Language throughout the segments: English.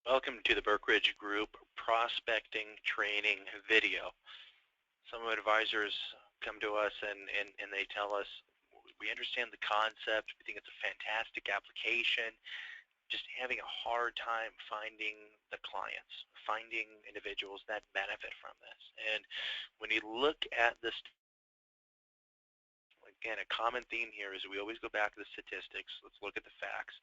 Welcome to the Brokerage Group Prospecting Training video. Some advisors come to us and they tell us, we understand the concept, we think it's a fantastic application, just having a hard time finding the clients, finding individuals that benefit from this. And when you look at this, again, a common theme here is we always go back to the statistics. Let's look at the facts.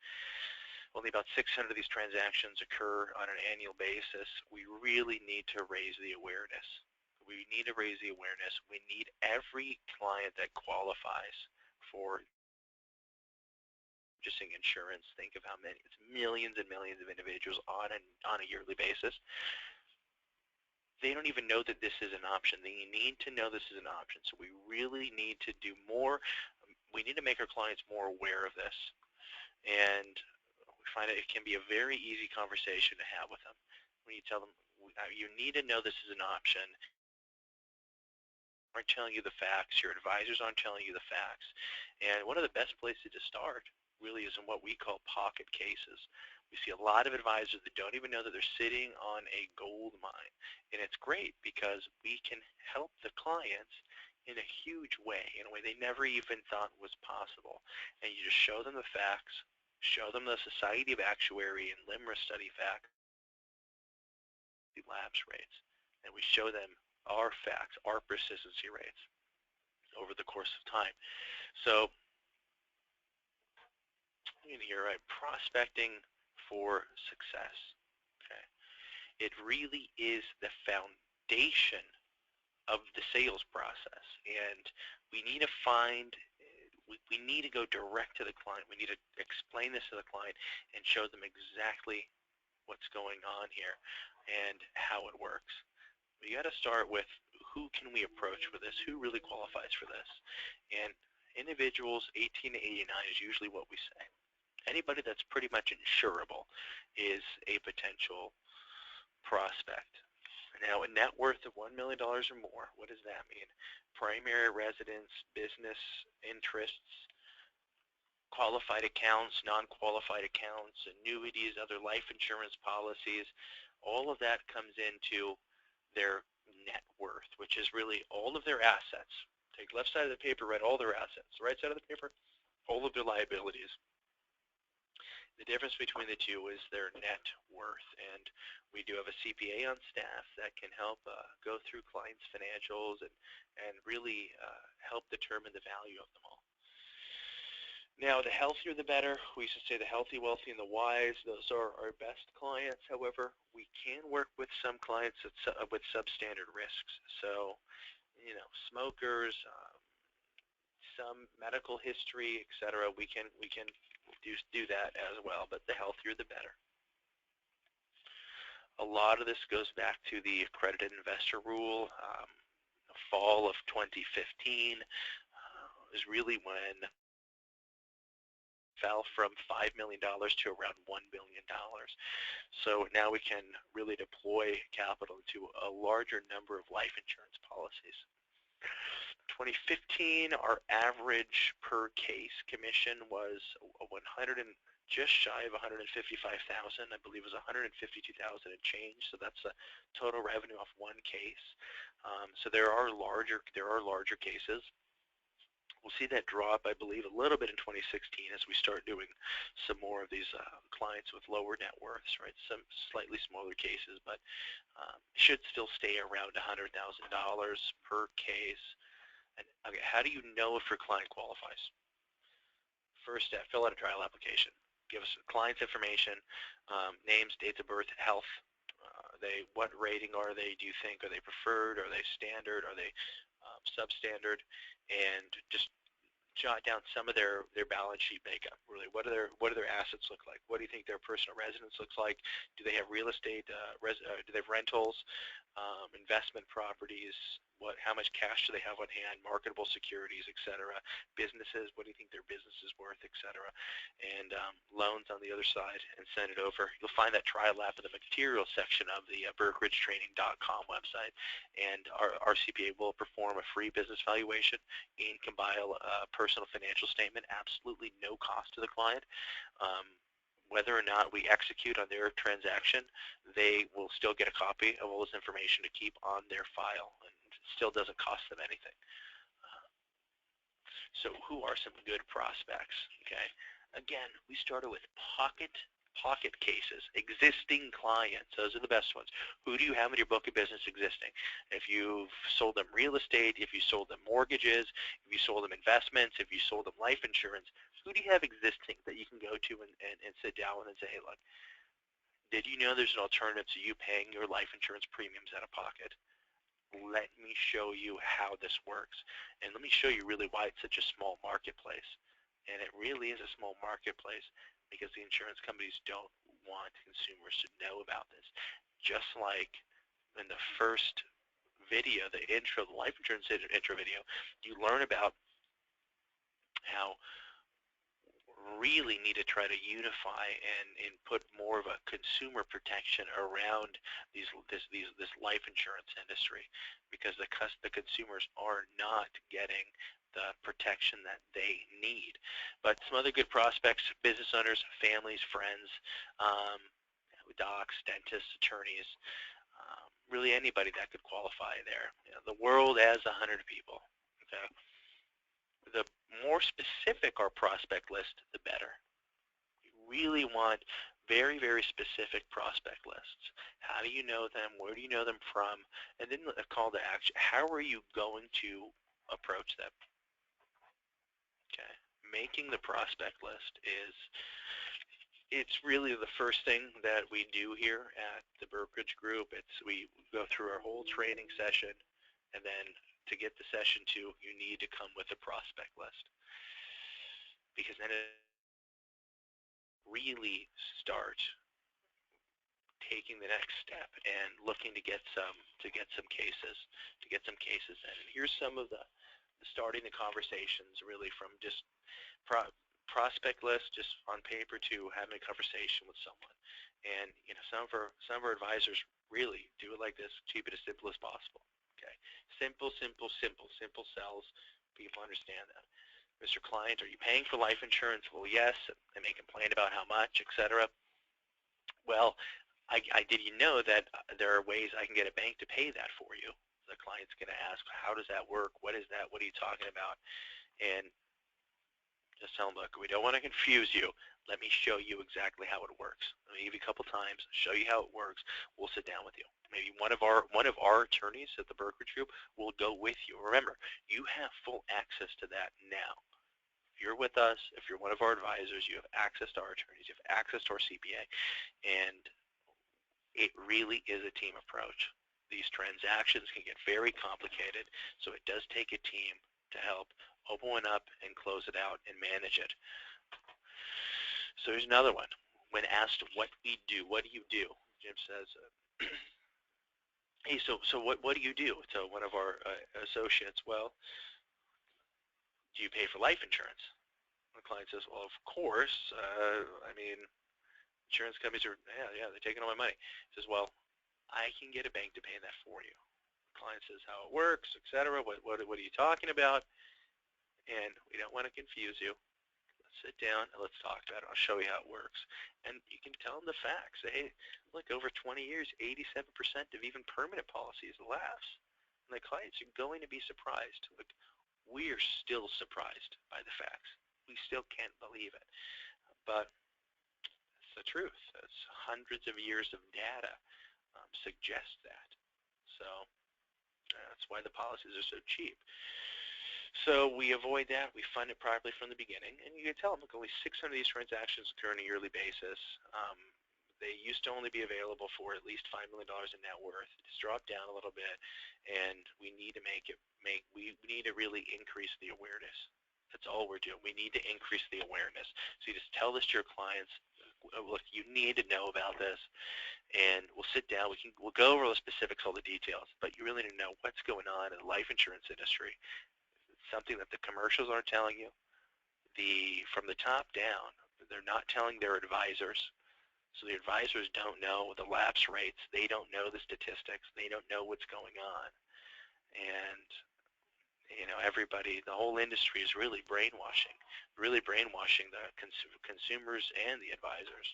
Only about 600 of these transactions occur on an annual basis. We really need to raise the awareness. We need to raise the awareness. We need every client that qualifies for purchasing insurance. Think of how many, it's millions and millions of individuals on a yearly basis. They don't even know that this is an option. They need to know this is an option. So we really need to do more. We need to make our clients more aware of this. And find it can be a very easy conversation to have with them. When you tell them, you need to know this is an option. They aren't telling you the facts. Your advisors aren't telling you the facts. And one of the best places to start really is in what we call pocket cases. We see a lot of advisors that don't even know that they're sitting on a gold mine. And it's great because we can help the clients in a huge way, in a way they never even thought was possible. And you just show them the facts, show them the Society of Actuary and LIMRA study facts, the lapse rates, and we show them our facts, our persistency rates over the course of time. So in here, right, prospecting for success. Okay, it really is the foundation of the sales process, and we need to find. We need to go direct to the client. We need to explain this to the client and show them exactly what's going on here and how it works. We got to start with who can we approach for this? Who really qualifies for this? And individuals 18 to 89 is usually what we say. Anybody that's pretty much insurable is a potential prospect. Now, a net worth of $1 million or more, what does that mean? Primary residence, business interests, qualified accounts, non-qualified accounts, annuities, other life insurance policies, all of that comes into their net worth, which is really all of their assets. Take left side of the paper, write all their assets. Right side of the paper, all of their liabilities. The difference between the two is their net worth, and we do have a CPA on staff that can help go through clients' financials and really help determine the value of them all. Now, the healthier the better. We used to say the healthy, wealthy, and the wise. Those are our best clients. However, we can work with some clients with substandard risks. So, you know, smokers, some medical history, etc. We can do that as well, but the healthier the better. A lot of this goes back to the accredited investor rule. Fall of 2015 is really when fell from $5 million to around $1 billion. So now we can really deploy capital to a larger number of life insurance policies. 2015, our average per case commission was just shy of 155,000. I believe it was 152,000 and change. So that's the total revenue off one case. So there are larger cases. We'll see that drop, I believe, a little bit in 2016 as we start doing some more of these clients with lower net worths, right? Some slightly smaller cases, but should still stay around $100,000 per case. And okay, how do you know if your client qualifies? First step, fill out a trial application. Give us the client's information, names, dates of birth, health. What rating are they? Do you think? Are they preferred? Are they standard? Are they substandard? And just jot down some of their balance sheet makeup. Really, what do their assets look like? What do you think their personal residence looks like? Do they have real estate? Do they have rentals? Investment properties? How much cash do they have on hand? Marketable securities, etc. Businesses? What do you think their business is worth, etc. And loans on the other side, and send it over. You'll find that trial app in the materials section of the BrokerAgeTraining.com website. And our CPA will perform a free business valuation and compile a personal financial statement, absolutely no cost to the client. whether or not we execute on their transaction, they will still get a copy of all this information to keep on their file, and it still doesn't cost them anything. So who are some good prospects? Okay. Again, we started with pocket cases, existing clients. Those are the best ones. Who do you have in your book of business existing? If you've sold them real estate, if you sold them mortgages, if you sold them investments, if you sold them life insurance, who do you have existing that you can go to and sit down with and say, hey, look, did you know there's an alternative to you paying your life insurance premiums out of pocket? Let me show you how this works. And let me show you really why it's such a small marketplace. And it really is a small marketplace because the insurance companies don't want consumers to know about this. Just like in the first video, the intro, the life insurance intro video, you learn about how really need to try to unify and put more of a consumer protection around this life insurance industry, because the consumers are not getting the protection that they need. But some other good prospects: business owners, families, friends, docs, dentists, attorneys, really anybody that could qualify there. You know, the world has 100 people. Okay. The more specific our prospect list, the better. We really want very, very specific prospect lists. How do you know them? Where do you know them from? And then a call to action. How are you going to approach them? Okay. Making the prospect list it's really the first thing that we do here at the brokerage group. We go through our whole training session, and then to get the session 2, you need to come with a prospect list, because then it really start taking the next step and looking to get some cases in. And here's some of the starting the conversations, really, from just prospect list, just on paper, to having a conversation with someone. And you know, some of our advisors really do it like this: keep it as simple as possible. Okay, simple sells. People understand that. Mr. Client, are you paying for life insurance? Well, yes. They may complain about how much, etc. Well, did you know that there are ways I can get a bank to pay that for you? The client's going to ask, how does that work? What is that? What are you talking about? And just tell them, look, we don't want to confuse you. Let me show you exactly how it works. Let me give you a couple times, show you how it works. We'll sit down with you. Maybe one of our attorneys at the brokerage group will go with you. Remember, you have full access to that now. If you're with us, if you're one of our advisors, you have access to our attorneys, you have access to our CPA, and it really is a team approach. These transactions can get very complicated, so it does take a team to help open one up and close it out and manage it. So here's another one. When asked what we do, what do you do? Jim says, hey, so what do you do? To one of our associates, well, do you pay for life insurance? The client says, well, of course. I mean, insurance companies are, yeah, they're taking all my money. He says, well, I can get a bank to pay that for you. The client says how it works, etc. What are you talking about? And we don't want to confuse you. Let's sit down and let's talk about it. I'll show you how it works. And you can tell them the facts. Say, hey, look, over 20 years, 87% of even permanent policies lapse. And the clients are going to be surprised. Look, we're still surprised by the facts. We still can't believe it. But it's the truth. It's hundreds of years of data suggest that. So that's why the policies are so cheap. So we avoid that. We fund it properly from the beginning. And you can tell them, look, only 600 of these transactions occur on a yearly basis. They used to only be available for at least $5 million in net worth. It's dropped down a little bit, and we need to we need to really increase the awareness. That's all we're doing. We need to increase the awareness. So you just tell this to your clients. Look, you need to know about this, and we'll sit down. We'll go over the specifics, all the details, but you really need to know what's going on in the life insurance industry. It's something that the commercials aren't telling you. From the top down, they're not telling their advisors. So the advisors don't know the lapse rates. They don't know the statistics. They don't know what's going on. And everybody, the whole industry is really brainwashing the consumers and the advisors.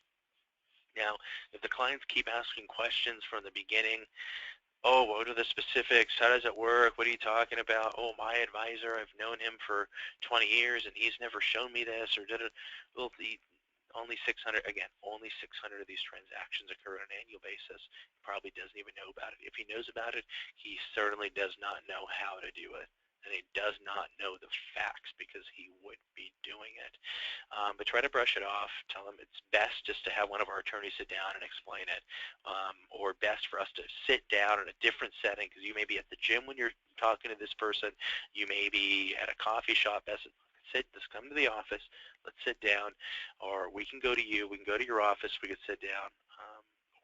Now, if the clients keep asking questions from the beginning, oh, what are the specifics? How does it work? What are you talking about? Oh, my advisor, I've known him for 20 years and he's never shown me this or did it. Well, only 600, again, only 600 of these transactions occur on an annual basis. He probably doesn't even know about it. If he knows about it, he certainly does not know how to do it. And he does not know the facts because he would be doing it. But try to brush it off. Tell him it's best just to have one of our attorneys sit down and explain it, or best for us to sit down in a different setting, because you may be at the gym when you're talking to this person. You may be at a coffee shop. Let's come to the office. Let's sit down, or we can go to you. We can go to your office. We could sit down,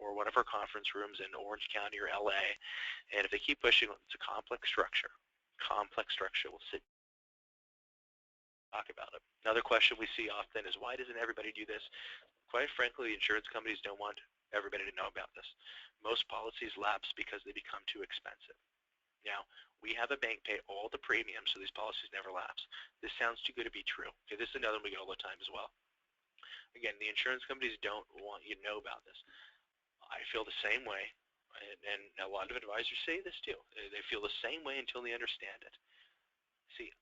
or one of our conference rooms in Orange County or LA. And if they keep pushing, it's a complex structure. Complex structure. We'll sit talk about it. Another question we see often is, why doesn't everybody do this? Quite frankly, the insurance companies don't want everybody to know about this. Most policies lapse because they become too expensive. Now, we have a bank pay all the premiums, so these policies never lapse. This sounds too good to be true. Okay, this is another one we get all the time as well. Again, the insurance companies don't want you to know about this. I feel the same way, and a lot of advisors say this too. They feel the same way until they understand it. See,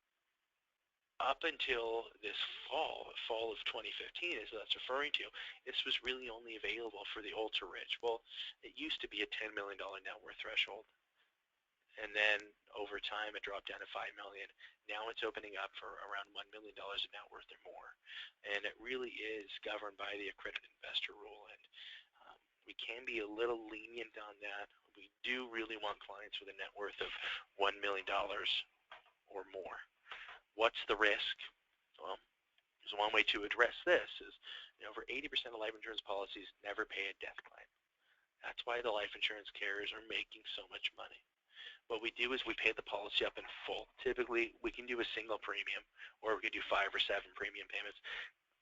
up until this fall of 2015 is what that's referring to, this was really only available for the ultra-rich. Well, it used to be a $10 million net worth threshold. And then over time it dropped down to $5 million. Now it's opening up for around $1 million of net worth or more. And it really is governed by the accredited investor rule. And we can be a little lenient on that. We do really want clients with a net worth of $1 million or more. What's the risk? Well, there's one way to address this is, over 80% of life insurance policies never pay a death claim. That's why the life insurance carriers are making so much money. What we do is we pay the policy up in full. Typically, we can do a single premium, or we can do 5 or 7 premium payments.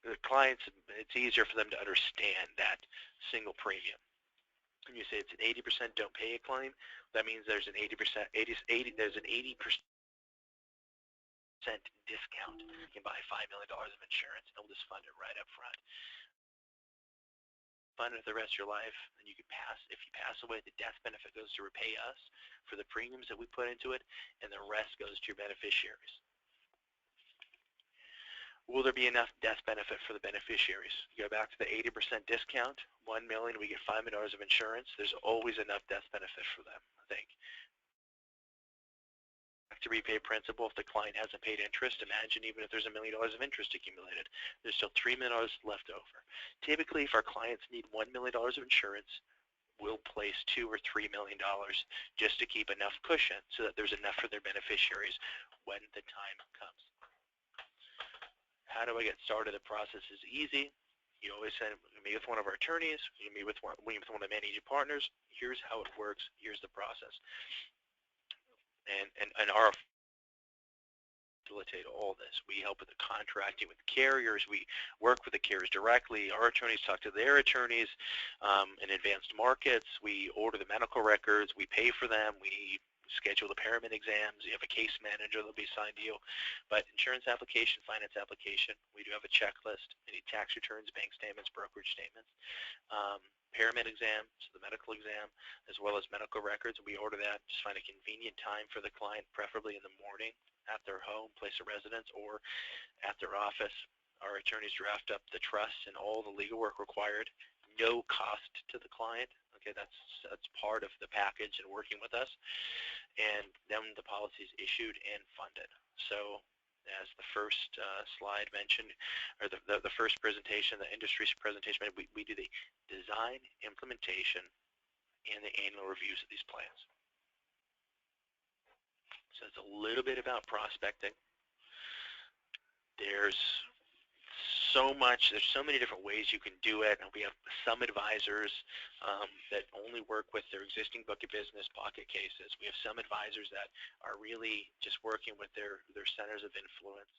The clients, it's easier for them to understand that single premium. When you say it's an 80% don't pay a claim, that means there's an 80% discount. You can buy $5 million of insurance, and we'll just fund it right up front. Fund it the rest of your life, and you can pass. If you pass away, the death benefit goes to repay us for the premiums that we put into it, and the rest goes to your beneficiaries. Will there be enough death benefit for the beneficiaries? You go back to the 80% discount, $1 million, we get $5 million of insurance. There's always enough death benefit for them, I think. To repay principal, if the client hasn't paid interest, imagine even if there's $1 million of interest accumulated, there's still $3 million left over. Typically, if our clients need $1 million of insurance, we'll place $2 or $3 million just to keep enough cushion so that there's enough for their beneficiaries when the time comes. How do I get started? The process is easy. You always send me with one of our attorneys, you meet with one of the managing partners. Here's how it works. Here's the process. And our facilitate all this. We help with the contracting with carriers. We work with the carriers directly. Our attorneys talk to their attorneys in advanced markets. We order the medical records. We pay for them. We schedule the paramed exams. You have a case manager that'll be assigned to you. But insurance application, finance application, we do have a checklist. Any tax returns, bank statements, brokerage statements. Paramed exam, so the medical exam, as well as medical records. We order that. Just find a convenient time for the client, preferably in the morning at their home, place of residence, or at their office. Our attorneys draft up the trust and all the legal work required. No cost to the client. Okay, that's part of the package and working with us. And then the policy is issued and funded. So as the first slide mentioned, or the first presentation, the industry's presentation, we do the design, implementation, and the annual reviews of these plans. So it's a little bit about prospecting. There's so many different ways you can do it, and we have some advisors that only work with their existing book of business, pocket cases. We have some advisors that are really just working with their centers of influence.